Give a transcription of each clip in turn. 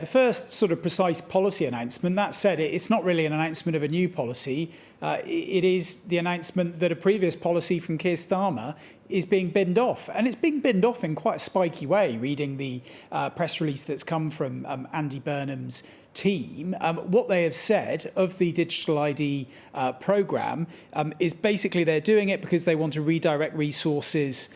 first sort of precise policy announcement. That said, it's not really an announcement of a new policy. It is the announcement that a previous policy from Keir Starmer is being binned off. And it's being binned off in quite a spiky way, reading the press release that's come from Andy Burnham's team. What they have said of the digital ID programme is basically they're doing it because they want to redirect resources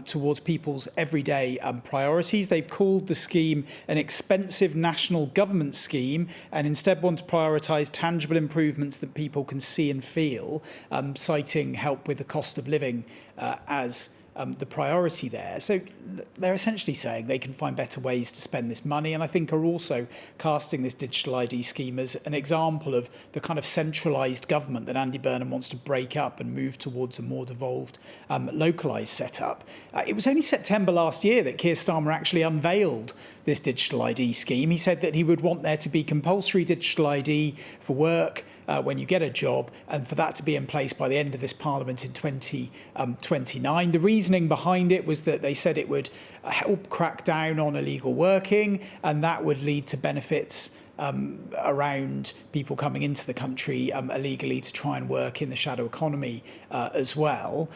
towards people's everyday priorities. They've called the scheme an expensive national government scheme and instead want to prioritise tangible improvements that people can see and feel, citing help with the cost of living as the priority there. So they're essentially saying they can find better ways to spend this money, and I think are also casting this digital ID scheme as an example of the kind of centralised government that Andy Burnham wants to break up and move towards a more devolved, localised setup. It was only September last year that Keir Starmer actually unveiled this digital ID scheme. He said that he would want there to be compulsory digital ID for work when you get a job, and for that to be in place by the end of this Parliament in 2029. The reasoning behind it was that they said it would help crack down on illegal working, and that would lead to benefits around people coming into the country illegally to try and work in the shadow economy as well.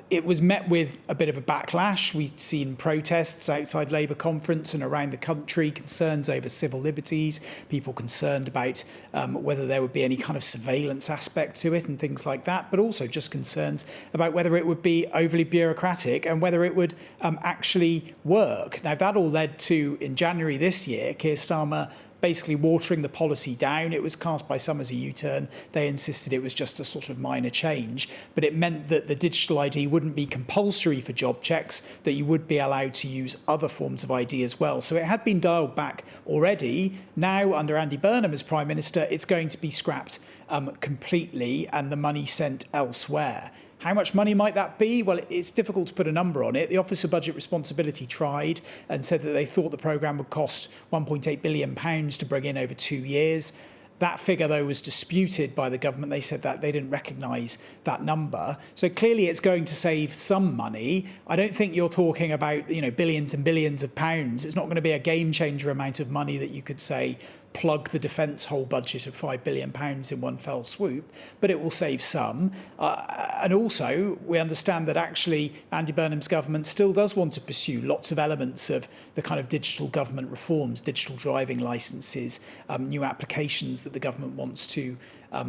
It was met with a bit of a backlash. We've seen protests outside Labour conference and around the country, concerns over civil liberties, people concerned about whether there would be any kind of surveillance aspect to it and things like that, but also just concerns about whether it would be overly bureaucratic and whether it would actually work. Now, that all led to, in January this year, Keir Starmer basically watering the policy down. It was cast by some as a U-turn. They insisted it was just a sort of minor change, but it meant that the digital ID wouldn't be compulsory for job checks, that you would be allowed to use other forms of ID as well. So it had been dialed back already. Now, under Andy Burnham as Prime Minister, it's going to be scrapped completely and the money sent elsewhere. How much money might that be? Well, it's difficult to put a number on it. The Office of Budget Responsibility tried and said that they thought the programme would cost £1.8 billion to bring in over 2 years. That figure, though, was disputed by the government. They said that they didn't recognise that number. So clearly it's going to save some money. I don't think you're talking about, billions and billions of pounds. It's not going to be a game-changer amount of money that you could say plug the defence whole budget of £5 billion in one fell swoop, but it will save some. And also, we understand that actually Andy Burnham's government still does want to pursue lots of elements of the kind of digital government reforms, digital driving licences, new applications that the government wants to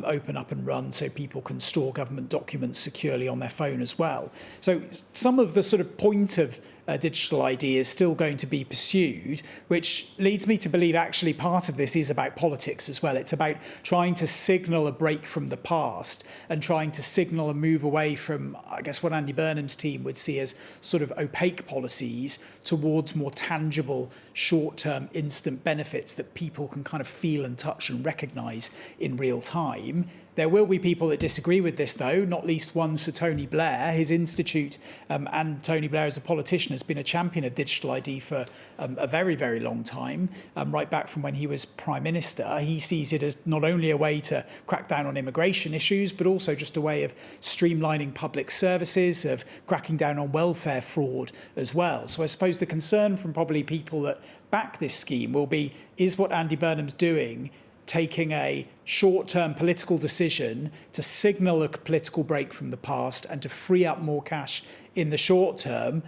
open up and run so people can store government documents securely on their phone as well. So some of the sort of point of digital ID is still going to be pursued, which leads me to believe actually part of this is about politics as well. It's about trying to signal a break from the past and trying to signal a move away from, I guess, what Andy Burnham's team would see as sort of opaque policies towards more tangible, short-term, instant benefits that people can kind of feel and touch and recognise in real time. There will be people that disagree with this, though, not least one Sir Tony Blair. His institute, and Tony Blair as a politician, has been a champion of digital ID for a very, very long time, right back from when he was Prime Minister. He sees it as not only a way to crack down on immigration issues, but also just a way of streamlining public services, of cracking down on welfare fraud as well. So I suppose the concern from probably people that back this scheme will be, is what Andy Burnham's doing taking a short-term political decision to signal a political break from the past and to free up more cash in the short term,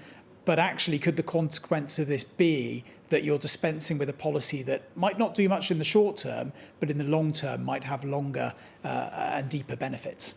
but actually could the consequence of this be that you're dispensing with a policy that might not do much in the short term, but in the long term might have longer and deeper benefits?